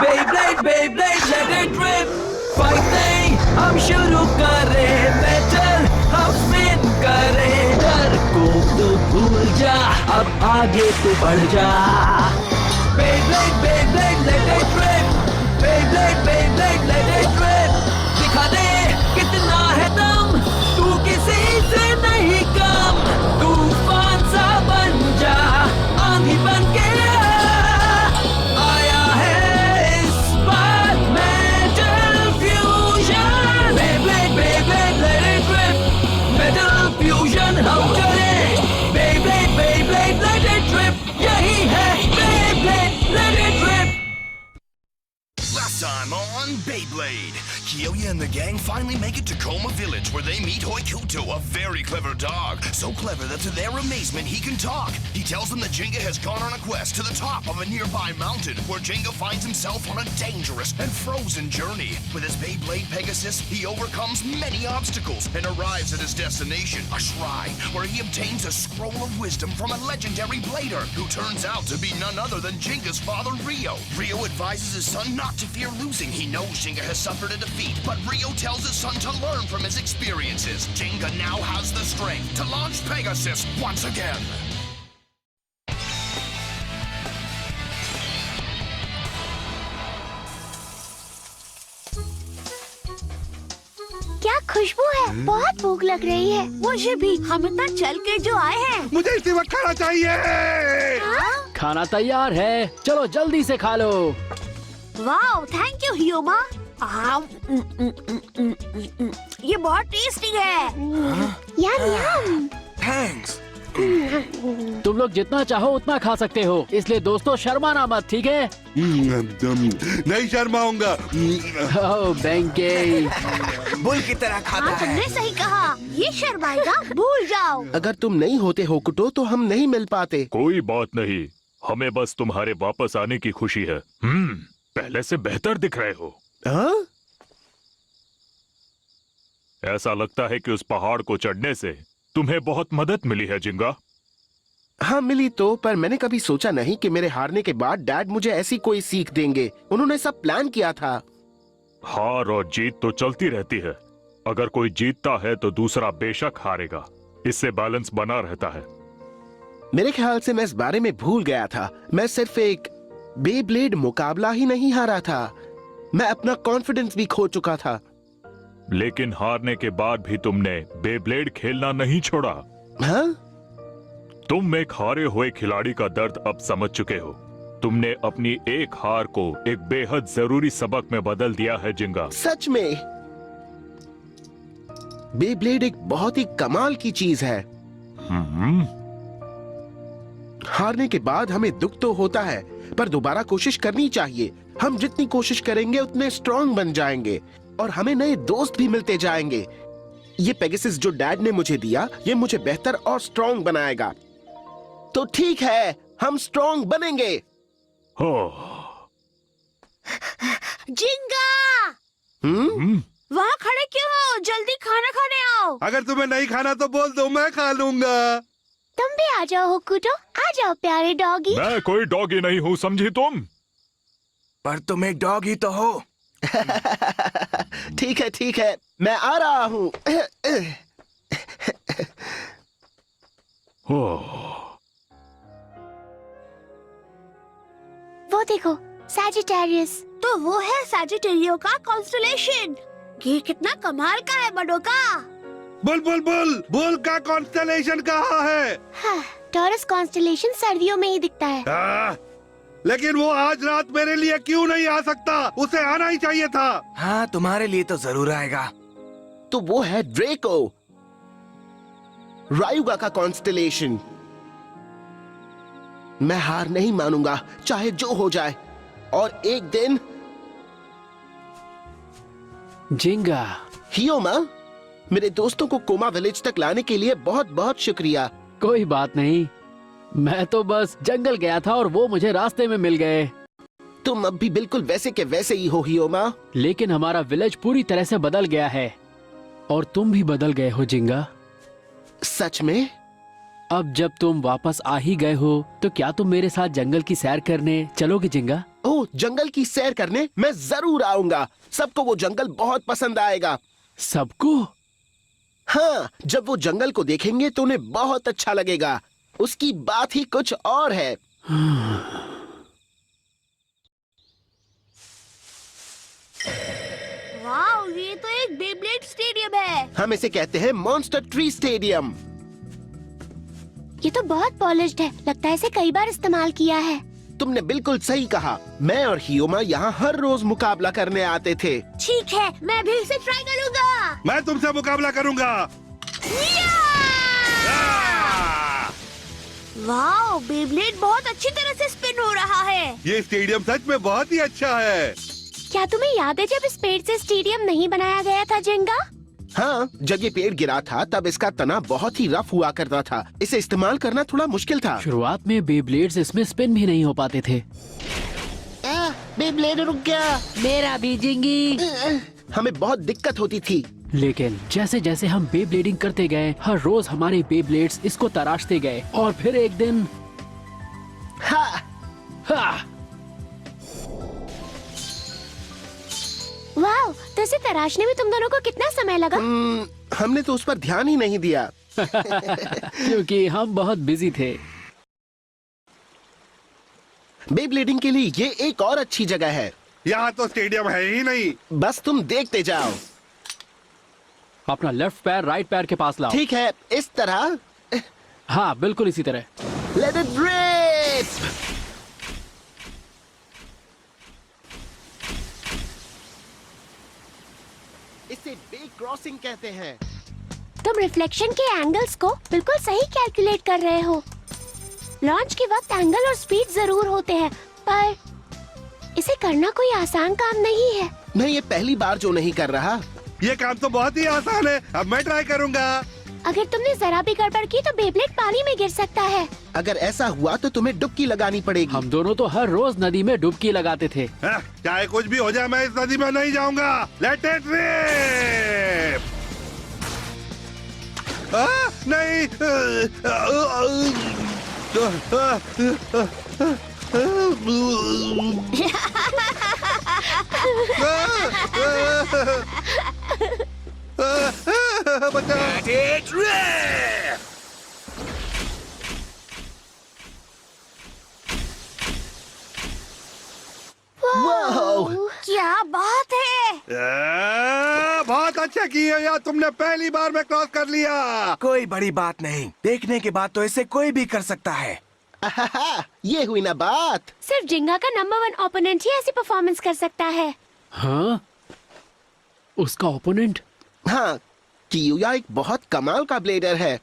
Beyblade, Beyblade, let it rip. Fight नहीं, हम शुरू करें बैटल, हम स्पिन करें। डर को तो भूल जा, अब आगे तो बढ़ जा। Beyblade, Beyblade, let it rip. Beyblade, Beyblade, let it rip. दिखा दे कितना है दम, तू किसी से नहीं कम। तूफान सा बन जा, आंधी बन के आया है इस बार metal fusion. Beyblade, Beyblade, let it rip. Metal fusion हम चले। Beyblade, Beyblade, let it rip. यही है Beyblade, let it rip. Last time on Beyblade, Kyoya and the gang finally make it to Koma Village where they meet Hoikuto, a very clever dog. So clever that to their amazement he can talk. He tells them that Jenga has gone on a quest to the top of a nearby mountain where Jenga finds himself on a dangerous and frozen journey. With his Beyblade Pegasus, he overcomes many obstacles and arrives at his destination, a shrine where he obtains a scroll of wisdom from a legendary blader who turns out to be none other than Jenga's father, Ryo. Ryo advises his son not to fear losing. He knows Jenga has suffered a defeat, but Ryo tells his son to learn from his experiences. Jenga now has the strength to launch Pegasus once again. क्या खुशबू है, बहुत भूख लग रही है। मुझे भी, हम इतना चल के जो आए हैं। मुझे इसी वक्त खाना चाहिए। खाना तैयार है, चलो जल्दी से खा लो। वाह, थैंक यू हियोमा। ये बहुत टेस्टी है। यम यम। थैंक्स। तुम लोग जितना चाहो उतना खा सकते हो, इसलिए दोस्तों शर्माना मत, ठीक है? नहीं शर्माऊंगा। ओह बेंके, बुल की तरह खाता हाँ, तुमने है। सही कहा। ये शर्माएगा, भूल जाओ। अगर तुम नहीं होते होकुटो तो हम नहीं मिल पाते। कोई बात नहीं, हमें बस तुम्हारे वापस आने की खुशी है। पहले से बेहतर दिख रहे हो। हाँ? ऐसा लगता है कि उस पहाड़ को चढ़ने से तुम्हें बहुत मदद मिली है जिंगा। हाँ मिली तो, पर मैंने कभी सोचा नहीं कि मेरे हारने के बाद डैड मुझे ऐसी कोई सीख देंगे। उन्होंने सब प्लान किया था। हार और जीत तो चलती रहती है। अगर कोई जीतता है तो दूसरा बेशक हारेगा, इससे बैलेंस बना रहता है। मेरे ख्याल से मैं इस बारे में भूल गया था। मैं सिर्फ एक बेब्लेड मुकाबला ही नहीं हारा था, मैं अपना कॉन्फिडेंस भी खो चुका था। लेकिन हारने के बाद भी तुमने बेब्लेड खेलना नहीं छोड़ा। हाँ? तुम एक हारे हुए खिलाड़ी का दर्द अब समझ चुके हो। तुमने अपनी एक हार को एक बेहद जरूरी सबक में बदल दिया है जिंगा। सच में बेब्लेड एक बहुत ही कमाल की चीज है। हारने के बाद हमें दुख तो होता है, पर दोबारा कोशिश करनी चाहिए। हम जितनी कोशिश करेंगे उतने स्ट्रांग बन जाएंगे और हमें नए दोस्त भी मिलते जाएंगे। ये पेगासस जो डैड ने मुझे दिया, ये मुझे बेहतर और स्ट्रांग बनाएगा। तो ठीक है, हम स्ट्रांग बनेंगे। जिंगा, वहाँ खड़े क्यों हो? जल्दी खाना खाने आओ। अगर तुम्हें नहीं खाना तो बोल दो, मैं खा लूंगा। तुम भी आ जाओ होकुटो, आ जाओ प्यारे डॉगी। मैं कोई डॉगी नहीं हूँ, समझी तुम? पर तुम एक डॉग ही तो हो। ठीक है, मैं आ रहा हूँ। वो देखो, सैजिटेरियस। तो वो है सैजिटेरियो का कॉन्स्टेलेशन। ये कितना कमाल का है बड़ों का। बुल का कॉन्स्टेलेशन कहाँ है? हाँ, टॉरस कॉन्स्टेलेशन सर्दियों में ही दिखता है। लेकिन वो आज रात मेरे लिए क्यों नहीं आ सकता? उसे आना ही चाहिए था। हाँ, तुम्हारे लिए तो जरूर आएगा। तो वो है ड्रेको, रायुगा का कॉन्स्टेलेशन। मैं हार नहीं मानूंगा, चाहे जो हो जाए। और एक दिन जिंगा, हियोमा, मेरे दोस्तों को कोमा विलेज तक लाने के लिए बहुत बहुत शुक्रिया। कोई बात नहीं, मैं तो बस जंगल गया था और वो मुझे रास्ते में मिल गए। तुम अब भी बिल्कुल वैसे के वैसे ही हो हियोमा। लेकिन हमारा विलेज पूरी तरह से बदल गया है और तुम भी बदल गए हो जिंगा। सच में? अब जब तुम वापस आ ही गए हो तो क्या तुम मेरे साथ जंगल की सैर करने चलोगे जिंगा? ओह, जंगल की सैर करने मैं जरूर आऊंगा। सबको वो जंगल बहुत पसंद आएगा। सबको? हाँ, जब वो जंगल को देखेंगे तो उन्हें बहुत अच्छा लगेगा। उसकी बात ही कुछ और है। वाओ, ये तो एक बेब्लेड स्टेडियम है। हम इसे कहते हैं मॉन्स्टर ट्री स्टेडियम। ये तो बहुत पॉलिश्ड है, लगता है इसे कई बार इस्तेमाल किया है। तुमने बिल्कुल सही कहा। मैं और हियोमा यहाँ हर रोज मुकाबला करने आते थे। ठीक है, मैं भी इसे ट्राई करूंगा। मैं तुमसे मुकाबला करूंगा। वाओ, बेब्लेड बहुत अच्छी तरह से स्पिन हो रहा है। ये स्टेडियम सच में बहुत ही अच्छा है। क्या तुम्हें याद है जब इस पेड़ से स्टेडियम नहीं बनाया गया था जिंगा? हाँ, जब ये पेड़ गिरा था तब इसका तना बहुत ही रफ हुआ करता था। इसे इस्तेमाल करना थोड़ा मुश्किल था। शुरुआत में बेब्लेड्स इसमें स्पिन भी नहीं हो पाते थे। बेब्लेड रुक गया। मेरा भी जिंगी। हमें बहुत दिक्कत होती थी। लेकिन जैसे जैसे हम बेब्लेडिंग करते गए, हर रोज हमारे बेब्लेड्स इसको तराशते गए और फिर एक दिन हाँ, वाह, तो इसे तराशने में तुम दोनों को कितना समय लगा? हमने तो उस पर ध्यान ही नहीं दिया। क्योंकि हम बहुत बिजी थे। बेब्लेडिंग के लिए ये एक और अच्छी जगह है। यहाँ तो स्टेडियम है ही नहीं। बस तुम देखते जाओ। अपना लेफ्ट पैर राइट पैर के पास लाओ। ठीक है, इस तरह। हाँ, बिल्कुल इसी तरह। Let it drip. इसे बे क्रॉसिंग कहते हैं। तुम रिफ्लेक्शन के एंगल्स को बिल्कुल सही कैलकुलेट कर रहे हो। लॉन्च के वक्त एंगल और स्पीड जरूर होते हैं, पर इसे करना कोई आसान काम नहीं है। मैं ये पहली बार जो नहीं कर रहा। ये काम तो बहुत ही आसान है। अब मैं ट्राई करूंगा। अगर तुमने जरा भी गड़बड़ की तो बेब्लेड पानी में गिर सकता है। अगर ऐसा हुआ तो तुम्हें डुबकी लगानी पड़ेगी। हम दोनों तो हर रोज नदी में डुबकी लगाते थे। चाहे कुछ भी हो जाए, मैं इस नदी में नहीं जाऊंगा। Let it rip. नहीं। बचा। क्या बात है। बहुत अच्छा किया यार, तुमने पहली बार में क्रॉस कर लिया। कोई बड़ी बात नहीं। देखने के बाद तो इसे कोई भी कर सकता है। ये हुई ना बात। सिर्फ जिंगा का नंबर 1 ओपोनेंट ही ऐसी परफॉर्मेंस कर सकता है। हाँ? उसका ओपोनेंट? हाँ, कियुया एक बहुत कमाल का ब्लेडर है।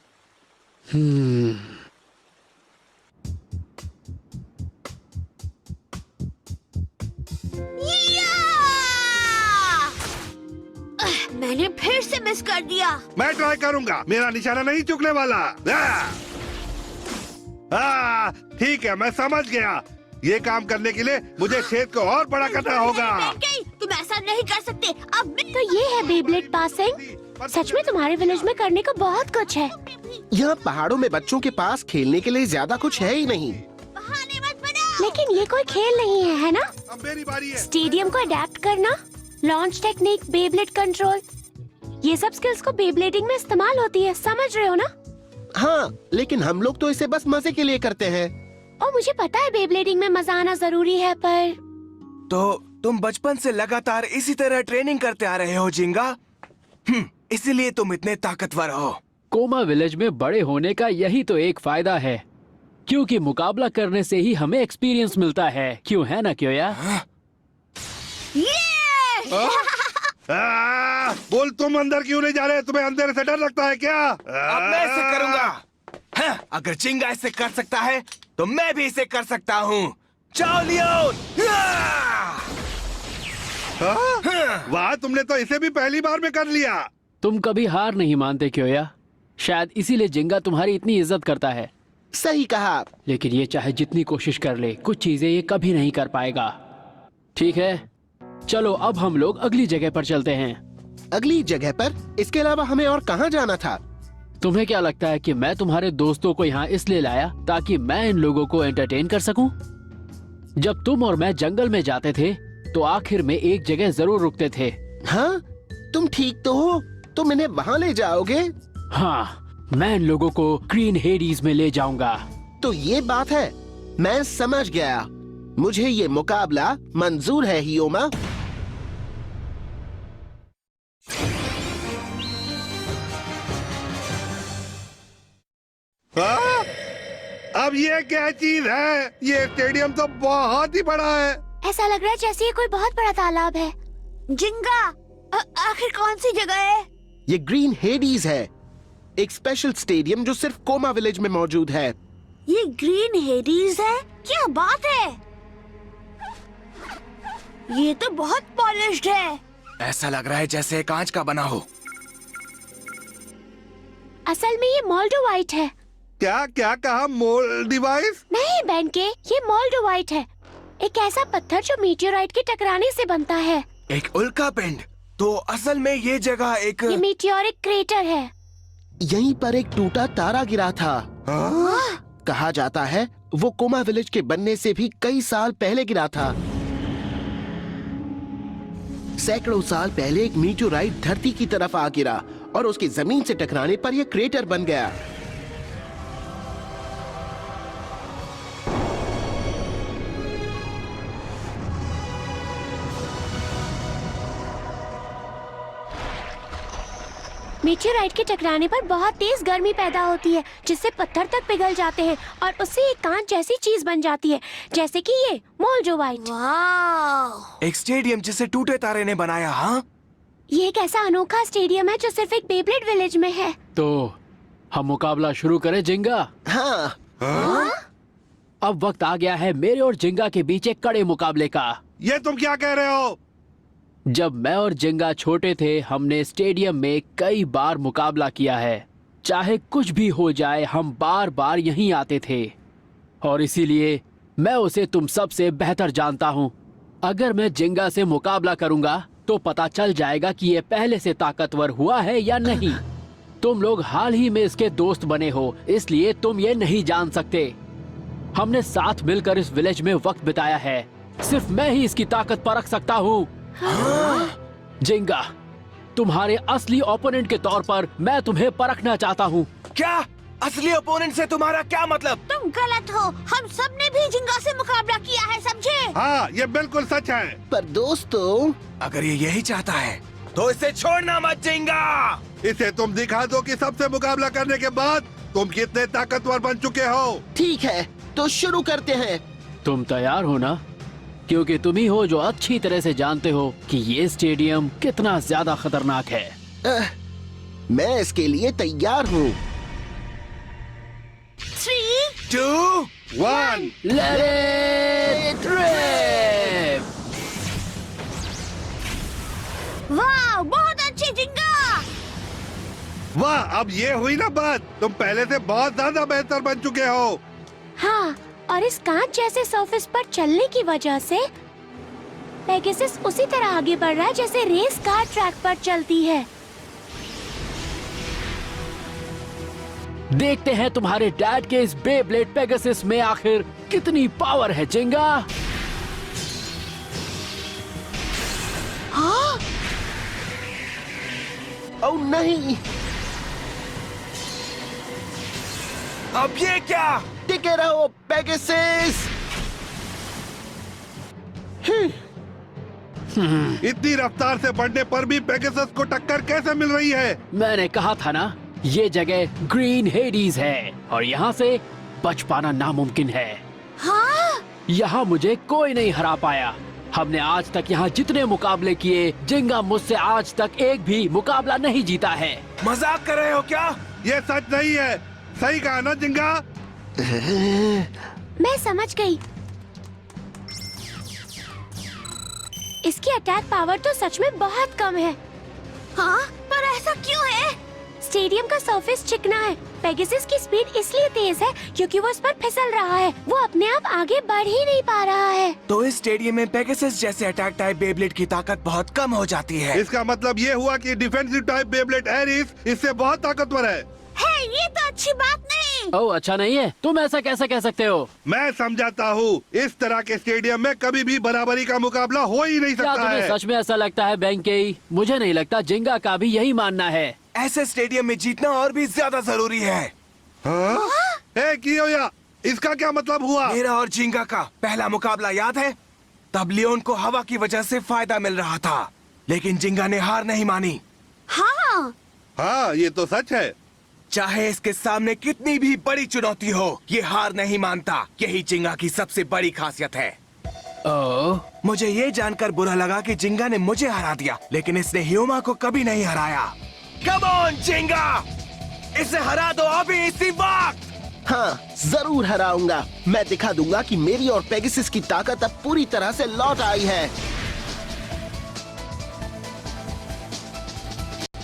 मैंने फिर से मिस कर दिया। मैं ट्राई करूंगा। मेरा निशाना नहीं चुकने वाला। ठीक है, मैं समझ गया। ये काम करने के लिए मुझे छेद को और बड़ा करना होगा। तुम ऐसा नहीं कर सकते। अब तो ये है बेब्लेड पासिंग। सच में तुम्हारे विलेज में करने को बहुत कुछ है। यहाँ पहाड़ों में बच्चों के पास खेलने के लिए ज्यादा कुछ है ही नहीं। बहाने मत बनाओ। लेकिन ये कोई खेल नहीं है ना? अब मेरी बारी है। स्टेडियम को अडेप्ट करना, लॉन्च टेक्निक, बेब्लेड कंट्रोल, ये सब स्किल्स को बेब्लेडिंग में इस्तेमाल होती है, समझ रहे हो ना? हाँ, लेकिन हम लोग तो इसे बस मजे के लिए करते हैं। और मुझे पता है बेब्लेडिंग में मजा आना जरूरी है, पर तो तुम बचपन से लगातार इसी तरह ट्रेनिंग करते आ रहे हो जिंगा। इसीलिए तुम इतने ताकतवर हो। कोमा विलेज में बड़े होने का यही तो एक फायदा है, क्योंकि मुकाबला करने से ही हमें एक्सपीरियंस मिलता है। क्यों, है ना क्योया? बोल, तुम अंदर क्यों नहीं जा रहे? तुम्हें अंधेरे से डर लगता है क्या? अब मैं इसे करूंगा। अगर जिंगा इसे कर सकता है तो मैं भी इसे कर सकता हूँ। जाओ लियोन। वाह, तुमने तो इसे भी पहली बार में कर लिया। तुम कभी हार नहीं मानते क्योया। शायद इसीलिए जिंगा तुम्हारी इतनी इज्जत करता है। सही कहा। लेकिन ये चाहे जितनी कोशिश कर ले, कुछ चीजें ये कभी नहीं कर पाएगा। ठीक है, चलो अब हम लोग अगली जगह पर चलते हैं। अगली जगह पर? इसके अलावा हमें और कहाँ जाना था? तुम्हें क्या लगता है कि मैं तुम्हारे दोस्तों को यहाँ इसलिए लाया ताकि मैं इन लोगों को एंटरटेन कर सकूं? जब तुम और मैं जंगल में जाते थे तो आखिर में एक जगह जरूर रुकते थे। हाँ, तुम ठीक तो हो? तुम इन्हें वहाँ ले जाओगे? हाँ, मैं इन लोगों को ग्रीन हेडीज में ले जाऊंगा। तो ये बात है, मैं समझ गया। मुझे ये मुकाबला मंजूर है हियोमा। हाँ? अब ये क्या चीज है? ये स्टेडियम तो बहुत ही बड़ा है। ऐसा लग रहा है जैसे ये कोई बहुत बड़ा तालाब है। जिंगा, आखिर कौन सी जगह है? ये ग्रीन हेडीज है, एक स्पेशल स्टेडियम जो सिर्फ कोमा विलेज में मौजूद है। ये ग्रीन हेडीज है? क्या बात है! ये तो बहुत पॉलिश्ड है। ऐसा लग रहा है जैसे कांच का बना हो। असल में ये मोल्डोवाइट है। क्या क्या कहा? Mould device? नहीं बेंके, ये मोल्डोवाइट है, एक ऐसा पत्थर जो मीटियोराइट के टकराने से बनता है। एक उल्का पिंड? तो असल में ये जगह एक ये मीटियोरिक क्रेटर है। यहीं पर एक टूटा तारा गिरा था। कहा जाता है वो कोमा विलेज के बनने से भी कई साल पहले गिरा था। सैकड़ों साल पहले एक मीटियोराइट धरती की तरफ आ गिरा और उसकी जमीन से टकराने पर यह क्रेटर बन गया। मीटियोराइट के टकराने पर बहुत तेज गर्मी पैदा होती है जिससे पत्थर तक पिघल जाते हैं और उससे एक कांच जैसी चीज बन जाती है, जैसे कि ये मोल्डोवाइट। वाह! एक स्टेडियम जिसे टूटे तारे ने बनाया। हाँ, ये एक ऐसा अनोखा स्टेडियम है जो सिर्फ एक बेब्लेड विलेज में है। तो हम मुकाबला शुरू करें जिंगा? हाँ, अब वक्त आ गया है मेरे और जिंगा के बीच एक कड़े मुकाबले का। ये तुम क्या कह रहे हो? जब मैं और जिंगा छोटे थे हमने स्टेडियम में कई बार मुकाबला किया है। चाहे कुछ भी हो जाए हम बार बार यहीं आते थे और इसीलिए मैं उसे तुम सबसे बेहतर जानता हूँ। अगर मैं जिंगा से मुकाबला करूंगा तो पता चल जाएगा कि ये पहले से ताकतवर हुआ है या नहीं। तुम लोग हाल ही में इसके दोस्त बने हो, इसलिए तुम ये नहीं जान सकते। हमने साथ मिलकर इस विलेज में वक्त बिताया है, सिर्फ मैं ही इसकी ताकत परख सकता हूँ। जिंगा, तुम्हारे असली ओपोनेंट के तौर पर मैं तुम्हें परखना चाहता हूँ। क्या असली ओपोनेंट से तुम्हारा क्या मतलब? तुम गलत हो, हम सब ने भी जिंगा से मुकाबला किया है, समझे? हाँ, ये बिल्कुल सच है। पर दोस्तों, अगर ये यही चाहता है तो इसे छोड़ना मत जिंगा। इसे तुम दिखा दो कि सबसे मुकाबला करने के बाद तुम कितने ताकतवर बन चुके हो। ठीक है, तो शुरू करते हैं। तुम तैयार हो ना? क्योंकि तुम ही हो जो अच्छी तरह से जानते हो कि ये स्टेडियम कितना ज्यादा खतरनाक है। मैं इसके लिए तैयार हूँ। 3, 2, 1 Let it rip! वाह, बहुत अच्छी जिंगा! वाह, अब ये हुई ना बात। तुम पहले से बहुत ज्यादा बेहतर बन चुके हो। हाँ, और इस कांच जैसे सरफेस पर चलने की वजह से पेगासस उसी तरह आगे बढ़ रहा है जैसे रेस कार ट्रैक पर चलती है। देखते हैं तुम्हारे डैड के इस बेब्लेड पेगासस में आखिर कितनी पावर है जिंगा। हाँ? ओह नहीं, अब ये क्या? टिके रहो पेगासस। इतनी रफ्तार से बढ़ने पर भी पेगासस को टक्कर कैसे मिल रही है? मैंने कहा था ना, ये जगह ग्रीन हेडीज है और यहाँ से बच पाना नामुमकिन है। हाँ? यहाँ मुझे कोई नहीं हरा पाया। हमने आज तक यहाँ जितने मुकाबले किए, जिंगा मुझसे आज तक एक भी मुकाबला नहीं जीता है। मजाक कर रहे हो क्या? ये सच नहीं है। सही कहा ना जिंगा? मैं समझ गई। इसकी अटैक पावर तो सच में बहुत कम है। हाँ, पर ऐसा क्यों है? स्टेडियम का सरफेस चिकना है। पेगासस की स्पीड इसलिए तेज है क्योंकि वो उस पर फिसल रहा है। वो अपने आप आगे बढ़ ही नहीं पा रहा है। तो इस स्टेडियम में पेगासस जैसे अटैक टाइप बेब्लेड की ताकत बहुत कम हो जाती है। इसका मतलब ये हुआ कि डिफेंसिव टाइप बेब्लेड एरिस इससे बहुत ताकतवर है। है, ये तो अच्छी बात नहीं। ओह अच्छा नहीं है, तुम ऐसा कैसे कह सकते हो? मैं समझाता हूँ, इस तरह के स्टेडियम में कभी भी बराबरी का मुकाबला हो ही नहीं क्या सकता तुम्हें है। सच में ऐसा लगता है बेंकेई? मुझे नहीं लगता, जिंगा का भी यही मानना है। ऐसे स्टेडियम में जीतना और भी ज्यादा जरूरी है। हाँ? ए कियोया, इसका क्या मतलब हुआ? मेरा और जिंगा का पहला मुकाबला याद है? तब लियोन को हवा की वजह से फायदा मिल रहा था, लेकिन जिंगा ने हार नहीं मानी। हाँ, हाँ, ये तो सच है। चाहे इसके सामने कितनी भी बड़ी चुनौती हो, ये हार नहीं मानता। यही जिंगा की सबसे बड़ी खासियत है। ओह, मुझे ये जानकर बुरा लगा कि जिंगा ने मुझे हरा दिया, लेकिन इसने ह्यूमा को कभी नहीं हराया। कम ऑन जिंगा, इसे हरा दो अभी इसी वक्त। हाँ, जरूर हराऊंगा। मैं दिखा दूंगा कि मेरी और पेगासस की ताकत अब पूरी तरह से लौट आई है।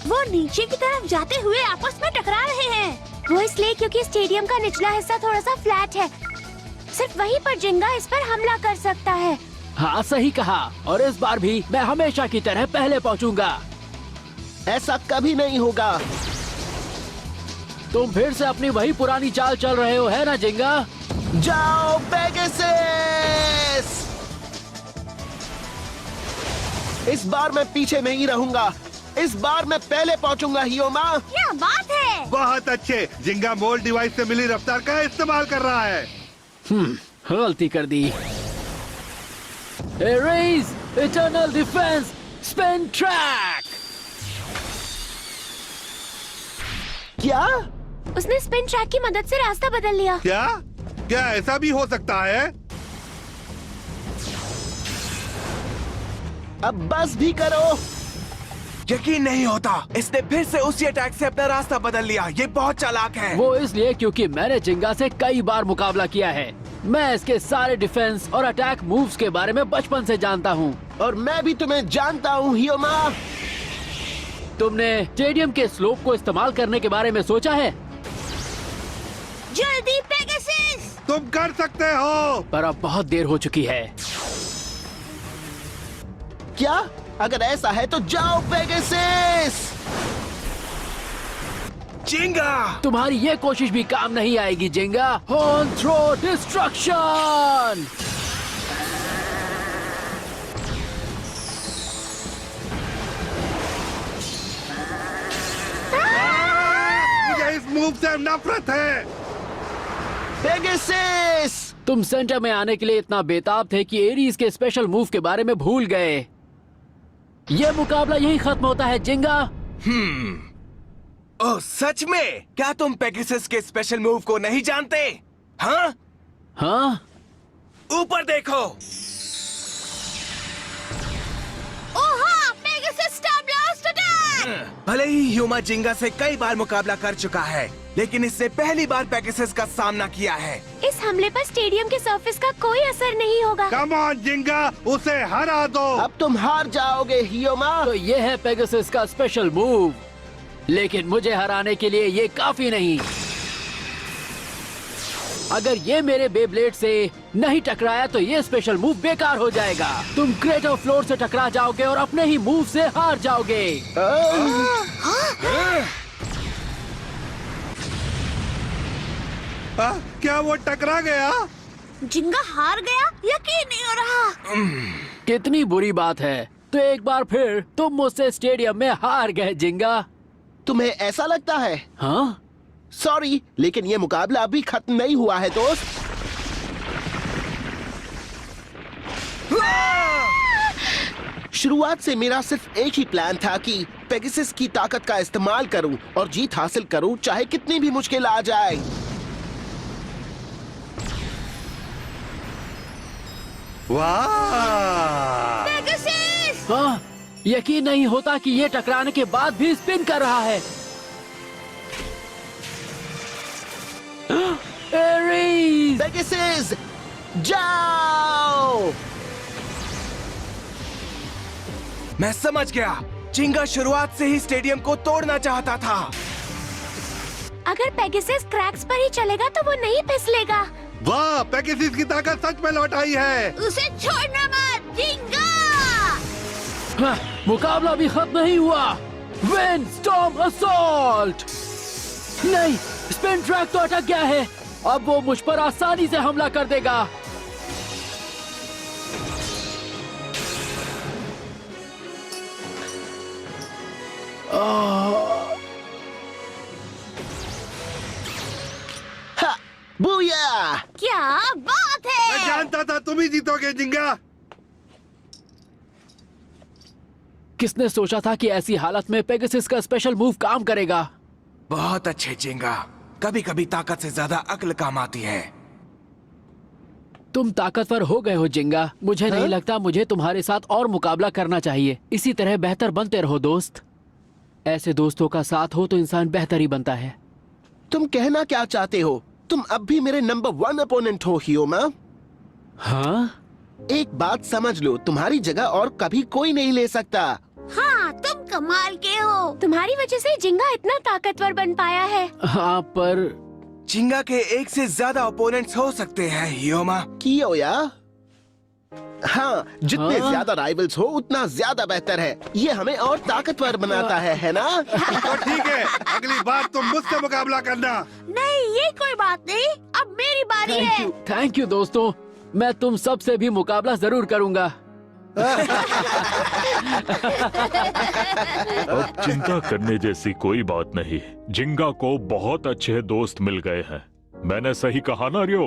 वो नीचे की तरफ जाते हुए आपस में टकरा रहे हैं। वो इसलिए क्योंकि स्टेडियम का निचला हिस्सा थोड़ा सा फ्लैट है। सिर्फ वहीं पर जिंगा इस पर हमला कर सकता है। हाँ सही कहा। और इस बार भी मैं हमेशा की तरह पहले पहुंचूंगा। ऐसा कभी नहीं होगा। तुम फिर से अपनी वही पुरानी चाल चल रहे हो, है ना जिंगा? जाओ पेगासस! इस बार मैं पीछे नहीं रहूंगा। इस बार मैं पहले पहुंचूंगा ह्यूमा। क्या बात है। बहुत अच्छे। जिंगा मोल्ड डिवाइस से मिली रफ्तार का इस्तेमाल कर रहा है। गलती कर दी। Aries eternal defense spin track. क्या? उसने स्पिन ट्रैक की मदद से रास्ता बदल लिया। क्या? क्या ऐसा भी हो सकता है? अब बस भी करो। यकीन नहीं होता, इसने फिर से उसी अटैक से अपना रास्ता बदल लिया। ये बहुत चालाक है। वो इसलिए क्योंकि मैंने जिंगा से कई बार मुकाबला किया है। मैं इसके सारे डिफेंस और अटैक मूव्स के बारे में बचपन से जानता हूँ। और मैं भी तुम्हें जानता हूँ ह्यूमा। तुमने स्टेडियम के स्लोप को इस्तेमाल करने के बारे में सोचा है? जल्दी पेगासस। तुम कर सकते हो। पर अब बहुत देर हो चुकी है। क्या? अगर ऐसा है तो जाओ पेगासस! जिंगा, तुम्हारी ये कोशिश भी काम नहीं आएगी जिंगा। Horn throw destruction. मुझे इस मूव से नफरत है। पेगासस! तुम सेंटर में आने के लिए इतना बेताब थे कि एरीज के स्पेशल मूव के बारे में भूल गए। ये मुकाबला यही खत्म होता है जिंगा। ओह सच में? क्या तुम पेगासस के स्पेशल मूव को नहीं जानते? हाँ? हाँ? ऊपर देखो। ओह, पेगासस स्टार ब्लास्ट अटैक। भले ही ह्यूमा जिंगा से कई बार मुकाबला कर चुका है, लेकिन इसने पहली बार पेगासस का सामना किया है। इस हमले पर स्टेडियम के सरफेस का कोई असर नहीं होगा। कम ऑन जिंगा, उसे हरा दो। अब तुम हार जाओगे ह्यूमा। तो ये है पेगासस का स्पेशल मूव, लेकिन मुझे हराने के लिए ये काफी नहीं। अगर ये मेरे बेब्लेड से नहीं टकराया तो ये स्पेशल मूव बेकार हो जाएगा। तुम क्रेटर फ्लोर से टकरा जाओगे और अपने ही मूव से हार जाओगे। क्या वो टकरा गया? जिंगा हार गया? यकीन नहीं हो रहा। कितनी बुरी बात है। तो एक बार फिर तुम मुझसे स्टेडियम में हार गए जिंगा। तुम्हें ऐसा लगता है? हाँ? सॉरी, लेकिन ये मुकाबला अभी खत्म नहीं हुआ है दोस्त। शुरुआत से मेरा सिर्फ एक ही प्लान था कि पेगासस की ताकत का इस्तेमाल करूं और जीत हासिल करूं, चाहे कितनी भी मुश्किल आ जाए। वाह! पेगासस! हाँ? यकीन नहीं होता कि ये टकराने के बाद भी स्पिन कर रहा है। एरीज! पेगासस, जाओ! मैं समझ गया। जिंगा शुरुआत से ही स्टेडियम को तोड़ना चाहता था। अगर पेगासस क्रैक्स पर ही चलेगा तो वो नहीं फिसलेगा। वाह! पेगासस की ताकत सच में लौट आई है। उसे छोड़ना मत, जिंगा! हाँ, मुकाबला भी खत्म नहीं हुआ। Wind storm assault. नहीं, स्पिन ट्रैक तो अटक गया है। अब वो मुझ पर आसानी से हमला कर देगा। हा, बूया! क्या बात है। मैं जानता था तुम ही जीतोगे जिंगा। किसने सोचा था कि ऐसी हालत में पेगासस का स्पेशल मूव काम करेगा? बहुत अच्छे जिंगा। कभी कभी ताकत से ज्यादा अक्ल काम आती है। तुम ताकतवर हो गए हो जिंगा। मुझे नहीं लगता मुझे तुम्हारे साथ और मुकाबला करना चाहिए। इसी तरह बेहतर बनते रहो दोस्त। ऐसे दोस्तों का साथ हो तो इंसान बेहतर ही बनता है। तुम कहना क्या चाहते हो? तुम अब भी मेरे नंबर 1 अपोनेंट हो हियोमा। हाँ? एक बात समझ लो, तुम्हारी जगह और कभी कोई नहीं ले सकता। हाँ, तुम कमाल के हो। तुम्हारी वजह से जिंगा इतना ताकतवर बन पाया है। हाँ, पर जिंगा के एक से ज्यादा ओपोनेंट्स हो सकते हैं हियोमा। कियोया? हाँ, जितने हाँ? ज्यादा राइवल्स हो उतना ज्यादा बेहतर है। ये हमें और ताकतवर बनाता है ना? तो ठीक है, अगली बार तुम मुझसे मुकाबला करना। नहीं, ये कोई बात नहीं। अब मेरी बारी है। थैंक यू दोस्तों। मैं तुम सबसे भी मुकाबला जरूर करूंगा। अब चिंता करने जैसी कोई बात नहीं। जिंगा को बहुत अच्छे दोस्त मिल गए हैं। मैंने सही कहा ना रियो?